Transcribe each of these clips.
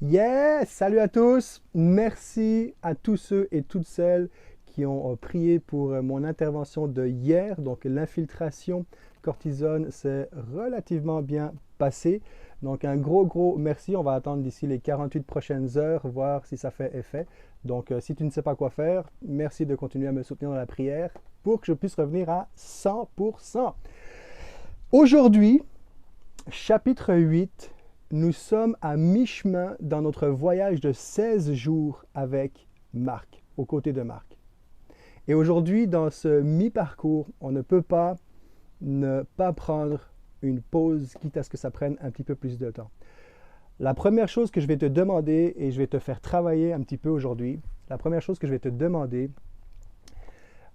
Yes! Salut à tous! Merci à tous ceux et toutes celles qui ont prié pour mon intervention de hier. Donc, l'infiltration cortisone s'est relativement bien passée. Donc, un gros merci. On va attendre d'ici les 48 prochaines heures, voir si ça fait effet. Donc, si tu ne sais pas quoi faire, merci de continuer à me soutenir dans la prière pour que je puisse revenir à 100%. Aujourd'hui, chapitre 8, nous sommes à mi-chemin dans notre voyage de 16 jours avec Marc, aux côtés de Marc. Et aujourd'hui, dans ce mi-parcours, on ne peut pas ne pas prendre une pause, quitte à ce que ça prenne un petit peu plus de temps. La première chose que je vais te demander, et je vais te faire travailler un petit peu aujourd'hui, la première chose que je vais te demander,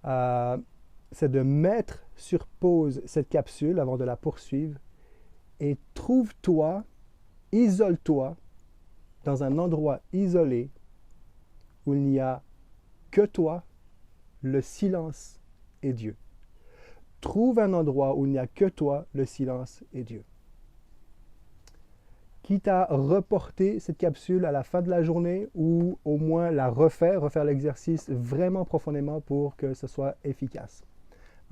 c'est de mettre sur pause cette capsule avant de la poursuivre et trouve-toi, isole-toi dans un endroit isolé où il n'y a que toi, le silence et Dieu. Trouve un endroit où il n'y a que toi, le silence et Dieu. Quitte à reporter cette capsule à la fin de la journée ou au moins la refaire l'exercice vraiment profondément pour que ce soit efficace.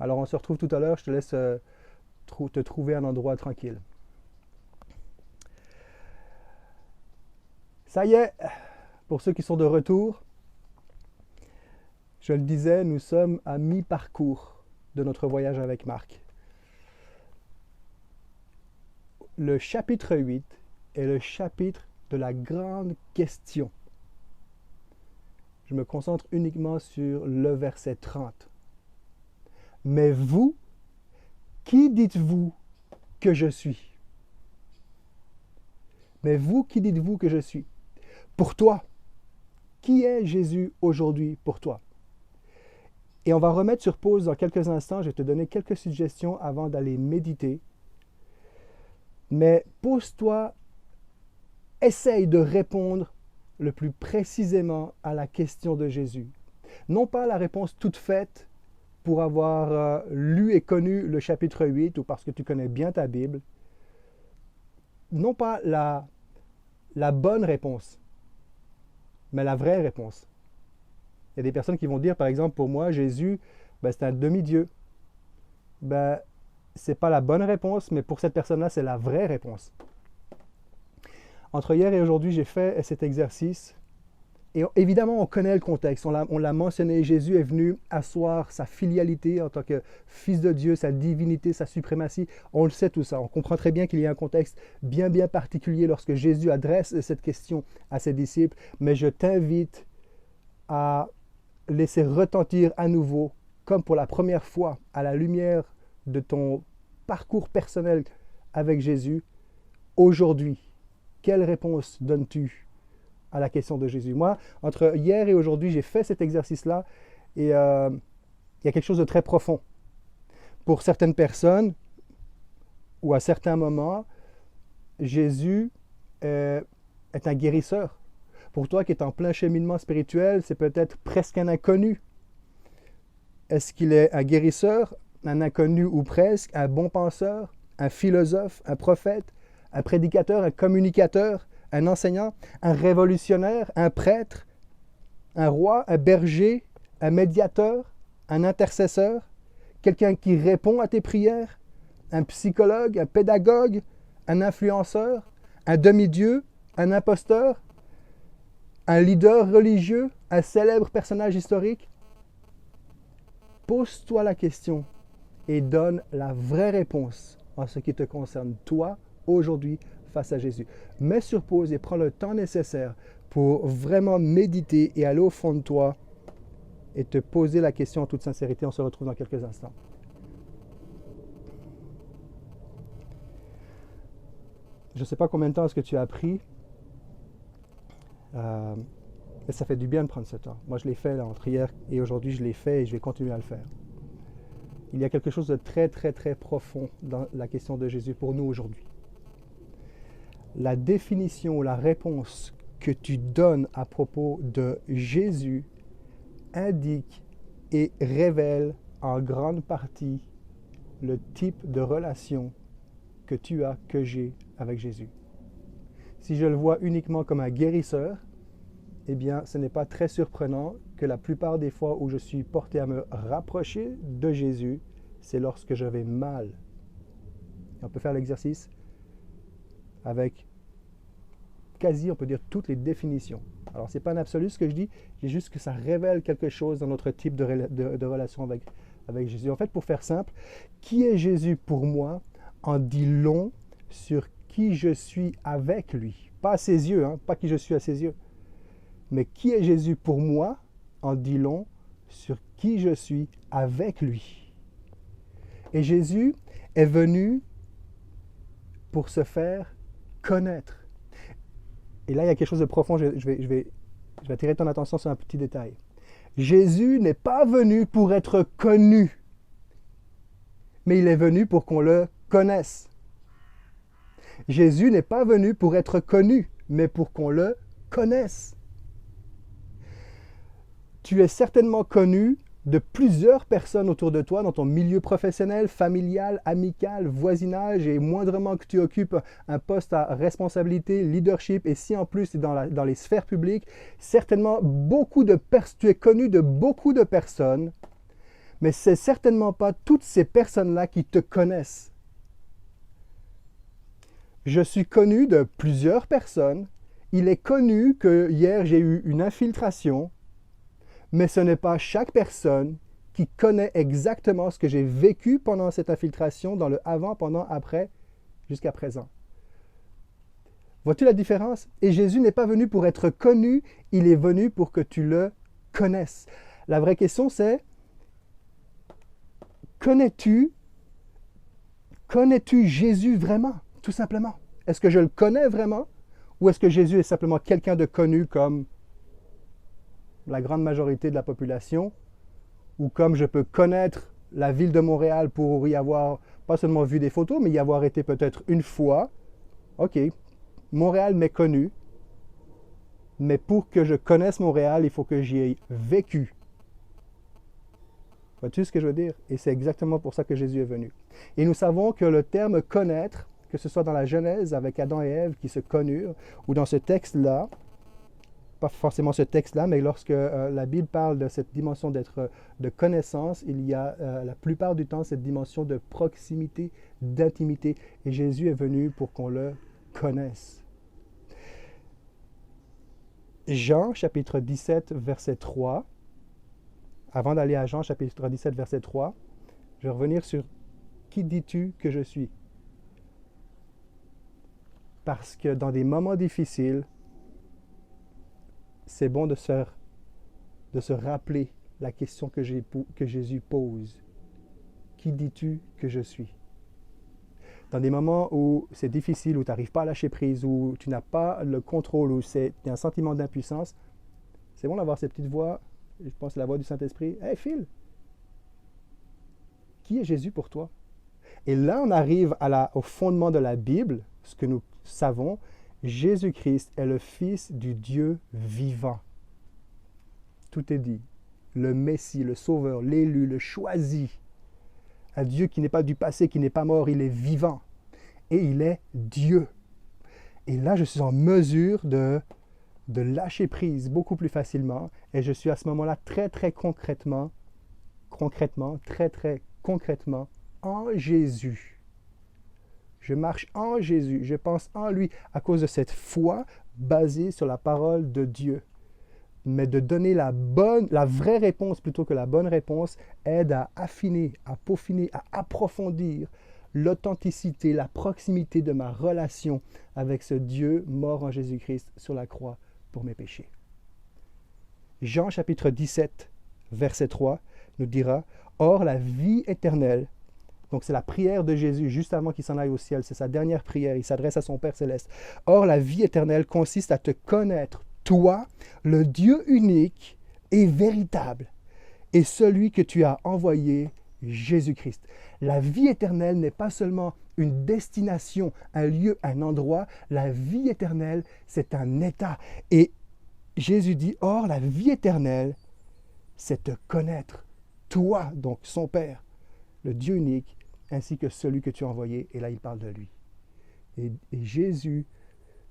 Alors on se retrouve tout à l'heure, je te laisse te trouver un endroit tranquille. Ça y est, pour ceux qui sont de retour, je le disais, nous sommes à mi-parcours de notre voyage avec Marc. Le chapitre 8 est le chapitre de la grande question. Je me concentre uniquement sur le verset 30. Mais vous, qui dites-vous que je suis? Mais vous, qui dites-vous que je suis? Pour toi, qui est Jésus aujourd'hui pour toi? Et on va remettre sur pause dans quelques instants. Je vais te donner quelques suggestions avant d'aller méditer. Mais pose-toi, essaye de répondre le plus précisément à la question de Jésus. Non pas la réponse toute faite pour avoir lu et connu le chapitre 8 ou parce que tu connais bien ta Bible. Non pas la bonne réponse, mais la vraie réponse. Il y a des personnes qui vont dire, par exemple, pour moi, Jésus, c'est un demi-dieu. C'est pas la bonne réponse, mais pour cette personne-là, c'est la vraie réponse. Entre hier et aujourd'hui, j'ai fait cet exercice. Et évidemment, on connaît le contexte. On l'a mentionné, Jésus est venu asseoir sa filialité en tant que Fils de Dieu, sa divinité, sa suprématie. On le sait tout ça. On comprend très bien qu'il y a un contexte bien particulier lorsque Jésus adresse cette question à ses disciples. Mais je t'invite à laisser retentir à nouveau, comme pour la première fois, à la lumière de ton parcours personnel avec Jésus, aujourd'hui, quelle réponse donnes-tu à la question de Jésus? Moi, entre hier et aujourd'hui, j'ai fait cet exercice-là et il y a quelque chose de très profond. Pour certaines personnes, ou à certains moments, Jésus est un guérisseur. Pour toi qui es en plein cheminement spirituel, c'est peut-être presque un inconnu. Est-ce qu'il est un guérisseur, un inconnu ou presque, un bon penseur, un philosophe, un prophète, un prédicateur, un communicateur, un enseignant, un révolutionnaire, un prêtre, un roi, un berger, un médiateur, un intercesseur, quelqu'un qui répond à tes prières, un psychologue, un pédagogue, un influenceur, un demi-dieu, un imposteur, un leader religieux, un célèbre personnage historique? Pose-toi la question et donne la vraie réponse en ce qui te concerne, toi, aujourd'hui, face à Jésus. Mets sur pause et prends le temps nécessaire pour vraiment méditer et aller au fond de toi et te poser la question en toute sincérité. On se retrouve dans quelques instants. Je ne sais pas combien de temps est-ce que tu as pris, mais ça fait du bien de prendre ce temps. Moi, je l'ai fait là, entre hier et aujourd'hui, je l'ai fait et je vais continuer à le faire. Il y a quelque chose de très profond dans la question de Jésus pour nous aujourd'hui. La définition ou la réponse que tu donnes à propos de Jésus indique et révèle en grande partie le type de relation que tu as, que j'ai avec Jésus. si je le vois uniquement comme un guérisseur, eh bien, ce n'est pas très surprenant que la plupart des fois où je suis porté à me rapprocher de Jésus, c'est lorsque je vais mal. Et on peut faire l'exercice avec quasi, on peut dire, toutes les définitions. Alors, ce n'est pas un absolu ce que je dis, c'est juste que ça révèle quelque chose dans notre type de relation avec Jésus. En fait, pour faire simple, qui est Jésus pour moi en dit long sur qui je suis avec lui. Pas à ses yeux, pas qui je suis à ses yeux. Mais qui est Jésus pour moi en dit long sur qui je suis avec lui. Et Jésus est venu pour se faire connaître. Et là, il y a quelque chose de profond, je vais attirer ton attention sur un petit détail. Jésus n'est pas venu pour être connu, mais il est venu pour qu'on le connaisse. Jésus n'est pas venu pour être connu, mais pour qu'on le connaisse. Tu es certainement connu de plusieurs personnes autour de toi dans ton milieu professionnel, familial, amical, voisinage, et moindrement que tu occupes un poste à responsabilité, leadership, et si en plus tu es dans les sphères publiques, certainement tu es connu de beaucoup de personnes, mais c'est certainement pas toutes ces personnes-là qui te connaissent. Je suis connu de plusieurs personnes. Il est connu que hier j'ai eu une infiltration, mais ce n'est pas chaque personne qui connaît exactement ce que j'ai vécu pendant cette infiltration, dans le avant, pendant, après, jusqu'à présent. Vois-tu la différence? Et Jésus n'est pas venu pour être connu, il est venu pour que tu le connaisses. La vraie question c'est, connais-tu Jésus vraiment, tout simplement? Est-ce que je le connais vraiment? Ou est-ce que Jésus est simplement quelqu'un de connu comme la grande majorité de la population, ou comme je peux connaître la ville de Montréal pour y avoir pas seulement vu des photos, mais y avoir été peut-être une fois. OK, Montréal m'est connu, mais pour que je connaisse Montréal, il faut que j'y ai vécu. Vois-tu ce que je veux dire? Et c'est exactement pour ça que Jésus est venu. Et nous savons que le terme « connaître », que ce soit dans la Genèse avec Adam et Ève qui se connurent, ou dans ce texte-là, pas forcément ce texte-là, mais lorsque la Bible parle de cette dimension de connaissance, il y a la plupart du temps cette dimension de proximité, d'intimité. Et Jésus est venu pour qu'on le connaisse. Jean, chapitre 17, verset 3. Avant d'aller à Jean, chapitre 17, verset 3, je vais revenir sur « Qui dis-tu que je suis ?» Parce que dans des moments difficiles, c'est bon de se rappeler la question que Jésus pose. Qui dis-tu que je suis? Dans des moments où c'est difficile, où tu n'arrives pas à lâcher prise, où tu n'as pas le contrôle, où c'est un sentiment d'impuissance, c'est bon d'avoir cette petite voix, je pense la voix du Saint-Esprit. « Hey Phil, qui est Jésus pour toi? » Et là, on arrive au fondement de la Bible, ce que nous savons, Jésus-Christ est le Fils du Dieu vivant. Tout est dit. Le Messie, le Sauveur, l'élu, le choisi. Un Dieu qui n'est pas du passé, qui n'est pas mort, il est vivant. Et il est Dieu. Et là, je suis en mesure de lâcher prise beaucoup plus facilement. Et je suis à ce moment-là très concrètement, en Jésus. Je marche en Jésus, je pense en lui à cause de cette foi basée sur la parole de Dieu. Mais de donner la vraie réponse plutôt que la bonne réponse aide à affiner, à peaufiner, à approfondir l'authenticité, la proximité de ma relation avec ce Dieu mort en Jésus-Christ sur la croix pour mes péchés. Jean chapitre 17, verset 3 nous dira « Or la vie éternelle » Donc, c'est la prière de Jésus juste avant qu'il s'en aille au ciel. C'est sa dernière prière. Il s'adresse à son Père céleste. « Or, la vie éternelle consiste à te connaître, toi, le Dieu unique et véritable, et celui que tu as envoyé, Jésus-Christ. » La vie éternelle n'est pas seulement une destination, un lieu, un endroit. La vie éternelle, c'est un état. Et Jésus dit, « Or, la vie éternelle, c'est te connaître, toi, donc son Père, le Dieu unique, ainsi que celui que tu as envoyé. » Et là, il parle de lui. Et Jésus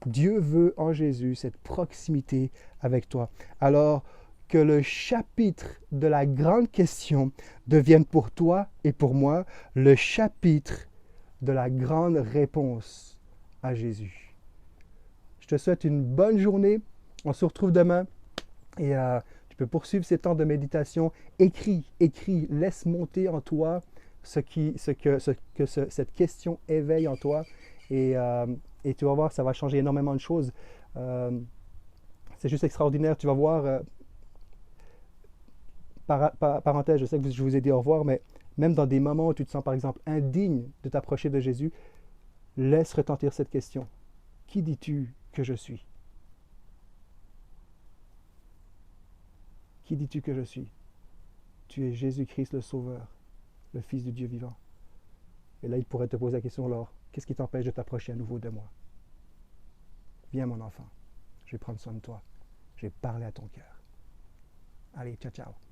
Dieu veut en Jésus cette proximité avec toi. Alors que le chapitre de la grande question devienne pour toi et pour moi le chapitre de la grande réponse à Jésus. Je te souhaite une bonne journée. On se retrouve demain et tu peux poursuivre ces temps de méditation. Écris, laisse monter en toi ce que cette question éveille en toi et tu vas voir, ça va changer énormément de choses. C'est juste extraordinaire. Tu vas voir, parenthèse, je sais que je vous ai dit au revoir, mais même dans des moments où tu te sens par exemple indigne de t'approcher de Jésus, laisse retentir cette question. Qui dis-tu que je suis? Qui dis-tu que je suis? Tu es Jésus-Christ le Sauveur, le Fils du Dieu vivant. Et là, il pourrait te poser la question, alors, qu'est-ce qui t'empêche de t'approcher à nouveau de moi? Viens mon enfant, je vais prendre soin de toi. Je vais parler à ton cœur. Allez, ciao, ciao.